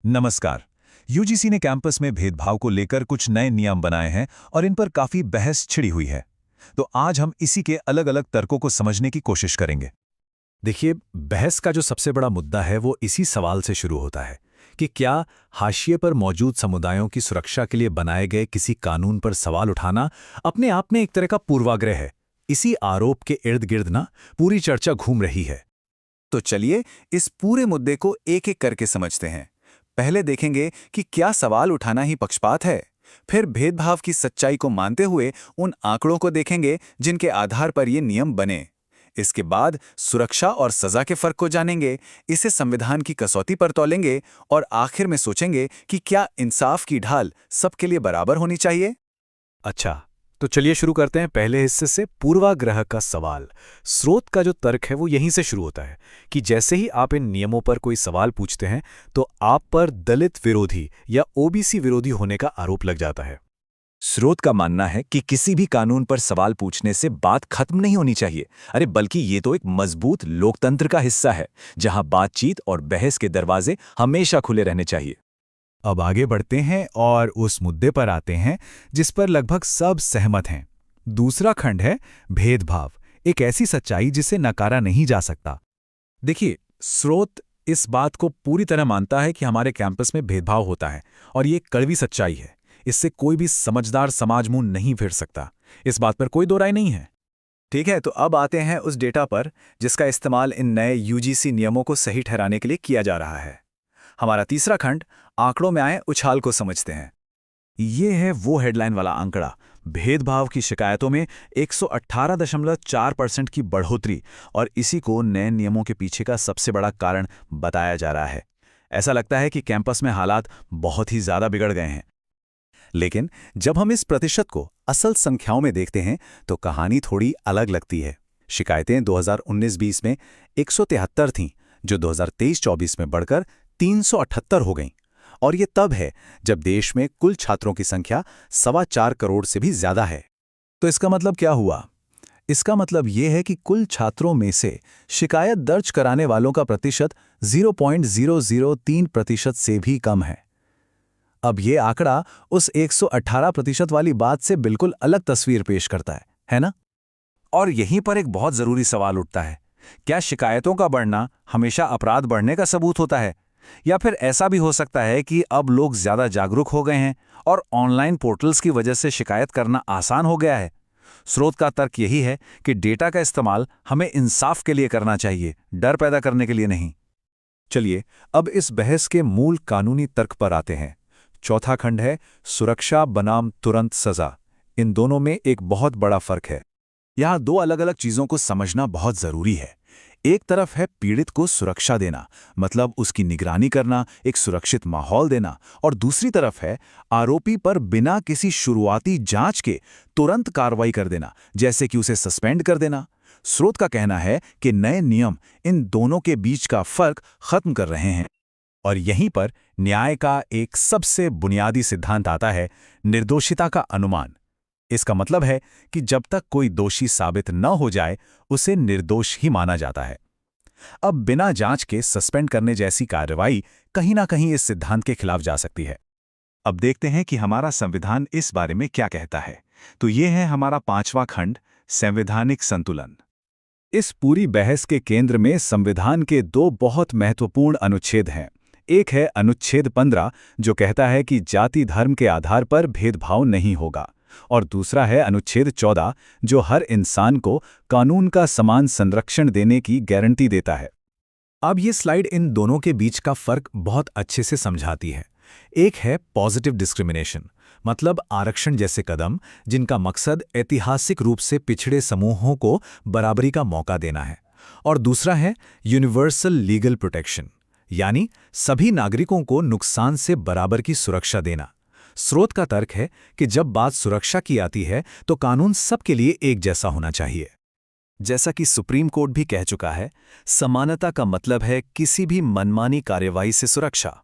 नमस्कार। यूजीसी ने कैंपस में भेदभाव को लेकर कुछ नए नियम बनाए हैं और इन पर काफी बहस छिड़ी हुई है। तो आज हम इसी के अलग-अलग तर्कों को समझने की कोशिश करेंगे। देखिए, बहस का जो सबसे बड़ा मुद्दा है वो इसी सवाल से शुरू होता है कि क्या हाशिए पर मौजूद समुदायों की सुरक्षा के लिए बनाए गए किसी कानून पर सवाल उठाना अपने आप में एक तरह का पूर्वाग्रह है। इसी आरोप के इर्द गिर्द ना पूरी चर्चा घूम रही है। तो चलिए इस पूरे मुद्दे को एक एक करके समझते हैं। पहले देखेंगे कि क्या सवाल उठाना ही पक्षपात है। फिर भेदभाव की सच्चाई को मानते हुए उन आंकड़ों को देखेंगे जिनके आधार पर ये नियम बने। इसके बाद सुरक्षा और सजा के फर्क को जानेंगे, इसे संविधान की कसौटी पर तौलेंगे और आखिर में सोचेंगे कि क्या इंसाफ की ढाल सबके लिए बराबर होनी चाहिए। अच्छा, तो चलिए शुरू करते हैं पहले हिस्से से, पूर्वाग्रह का सवाल। स्रोत का जो तर्क है वो यहीं से शुरू होता है कि जैसे ही आप इन नियमों पर कोई सवाल पूछते हैं तो आप पर दलित विरोधी या ओबीसी विरोधी होने का आरोप लग जाता है। स्रोत का मानना है कि किसी भी कानून पर सवाल पूछने से बात खत्म नहीं होनी चाहिए, अरे बल्कि ये तो एक मजबूत लोकतंत्र का हिस्सा है, जहां बातचीत और बहस के दरवाजे हमेशा खुले रहने चाहिए। अब आगे बढ़ते हैं और उस मुद्दे पर आते हैं जिस पर लगभग सब सहमत हैं। दूसरा खंड है भेदभाव, एक ऐसी सच्चाई जिसे नकारा नहीं जा सकता। देखिए, स्रोत इस बात को पूरी तरह मानता है कि हमारे कैंपस में भेदभाव होता है और ये एक कड़वी सच्चाई है। इससे कोई भी समझदार समाज मुंह नहीं फेर सकता। इस बात पर कोई दो राय नहीं है। ठीक है, तो अब आते हैं उस डेटा पर जिसका इस्तेमाल इन नए यूजीसी नियमों को सही ठहराने के लिए किया जा रहा है। हमारा तीसरा खंड आंकड़ों में आए उछाल को समझते हैं। ये है वो हेडलाइन वाला आंकड़ा, भेदभाव की शिकायतों में 118.4% की बढ़ोतरी, और इसी को नए नियमों के पीछे का सबसे बड़ा कारण बताया जा रहा है। ऐसा लगता है कि कैंपस में हालात बहुत ही ज्यादा बिगड़ गए हैं। लेकिन जब हम इस प्रतिशत को असल संख्याओं में देखते हैं तो कहानी थोड़ी अलग लगती है। शिकायतें 2019-20 में 173 थीं, जो 2023-24 में बढ़कर 378 हो गईं। और ये तब है जब देश में कुल छात्रों की संख्या 4.25 करोड़ से भी ज्यादा है। तो इसका मतलब क्या हुआ? इसका मतलब ये है कि कुल छात्रों में से शिकायत दर्ज कराने वालों का प्रतिशत 0.003% से भी कम है। अब ये आंकड़ा उस 118% वाली बात से बिल्कुल अलग तस्वीर पेश करता है ना? और यहीं पर एक बहुत जरूरी सवाल उठता है, क्या शिकायतों का बढ़ना हमेशा अपराध बढ़ने का सबूत होता है? या फिर ऐसा भी हो सकता है कि अब लोग ज्यादा जागरूक हो गए हैं और ऑनलाइन पोर्टल्स की वजह से शिकायत करना आसान हो गया है? स्रोत का तर्क यही है कि डेटा का इस्तेमाल हमें इंसाफ के लिए करना चाहिए, डर पैदा करने के लिए नहीं। चलिए अब इस बहस के मूल कानूनी तर्क पर आते हैं। चौथा खंड है सुरक्षा बनाम तुरंत सजा। इन दोनों में एक बहुत बड़ा फर्क है। यहां दो अलग अलग चीजों को समझना बहुत जरूरी है। एक तरफ है पीड़ित को सुरक्षा देना, मतलब उसकी निगरानी करना, एक सुरक्षित माहौल देना, और दूसरी तरफ है आरोपी पर बिना किसी शुरुआती जांच के तुरंत कार्रवाई कर देना, जैसे कि उसे सस्पेंड कर देना। स्रोत का कहना है कि नए नियम इन दोनों के बीच का फर्क खत्म कर रहे हैं। और यहीं पर न्याय का एक सबसे बुनियादी सिद्धांत आता है, निर्दोषिता का अनुमान। इसका मतलब है कि जब तक कोई दोषी साबित न हो जाए उसे निर्दोष ही माना जाता है। अब बिना जांच के सस्पेंड करने जैसी कार्रवाई कहीं ना कहीं इस सिद्धांत के खिलाफ जा सकती है। अब देखते हैं कि हमारा संविधान इस बारे में क्या कहता है। तो ये है हमारा पांचवा खंड, संवैधानिक संतुलन। इस पूरी बहस के केंद्र में संविधान के दो बहुत महत्वपूर्ण अनुच्छेद हैं। एक है अनुच्छेद 15, जो कहता है कि जाति धर्म के आधार पर भेदभाव नहीं होगा, और दूसरा है अनुच्छेद 14, जो हर इंसान को कानून का समान संरक्षण देने की गारंटी देता है। अब ये स्लाइड इन दोनों के बीच का फर्क बहुत अच्छे से समझाती है। एक है पॉजिटिव डिस्क्रिमिनेशन, मतलब आरक्षण जैसे कदम जिनका मकसद ऐतिहासिक रूप से पिछड़े समूहों को बराबरी का मौका देना है। और दूसरा है यूनिवर्सल लीगल प्रोटेक्शन, यानी सभी नागरिकों को नुकसान से बराबर की सुरक्षा देना। स्रोत का तर्क है कि जब बात सुरक्षा की आती है तो कानून सबके लिए एक जैसा होना चाहिए। जैसा कि सुप्रीम कोर्ट भी कह चुका है, समानता का मतलब है किसी भी मनमानी कार्यवाही से सुरक्षा।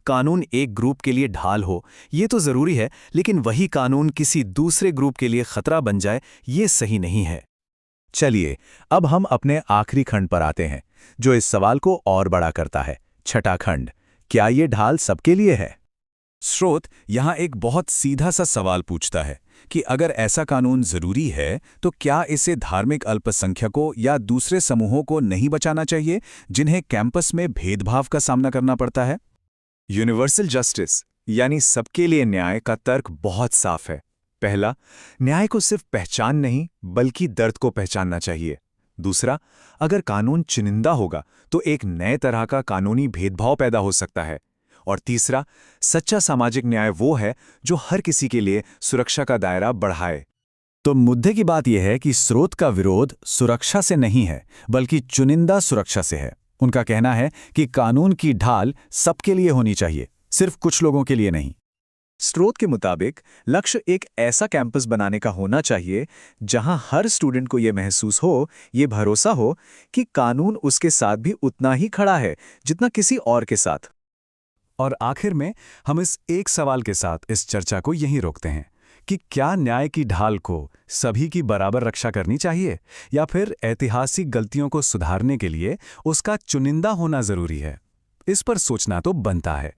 कानून एक ग्रुप के लिए ढाल हो, ये तो जरूरी है, लेकिन वही कानून किसी दूसरे ग्रुप के लिए खतरा बन जाए, ये सही नहीं है। चलिए अब हम अपने आखिरी खंड पर आते हैं, जो इस सवाल को और बड़ा करता है। छठा खंड, क्या ये ढाल सबके लिए है? स्रोत यहाँ एक बहुत सीधा सा सवाल पूछता है कि अगर ऐसा कानून जरूरी है तो क्या इसे धार्मिक अल्पसंख्यकों या दूसरे समूहों को नहीं बचाना चाहिए जिन्हें कैंपस में भेदभाव का सामना करना पड़ता है? यूनिवर्सल जस्टिस यानी सबके लिए न्याय का तर्क बहुत साफ है। पहला, न्याय को सिर्फ पहचान नहीं बल्कि दर्द को पहचानना चाहिए। दूसरा, अगर कानून चुनिंदा होगा तो एक नए तरह का कानूनी भेदभाव पैदा हो सकता है। और तीसरा, सच्चा सामाजिक न्याय वो है जो हर किसी के लिए सुरक्षा का दायरा बढ़ाए। तो मुद्दे की बात यह है कि स्रोत का विरोध सुरक्षा से नहीं है बल्कि चुनिंदा सुरक्षा से है। उनका कहना है कि कानून की ढाल सबके लिए होनी चाहिए, सिर्फ कुछ लोगों के लिए नहीं। स्रोत के मुताबिक लक्ष्य एक ऐसा कैंपस बनाने का होना चाहिए जहां हर स्टूडेंट को यह महसूस हो, ये भरोसा हो कि कानून उसके साथ भी उतना ही खड़ा है जितना किसी और के साथ। और आखिर में हम इस एक सवाल के साथ इस चर्चा को यहीं रोकते हैं कि क्या न्याय की ढाल को सभी की बराबर रक्षा करनी चाहिए या फिर ऐतिहासिक गलतियों को सुधारने के लिए उसका चुनिंदा होना जरूरी है? इस पर सोचना तो बनता है।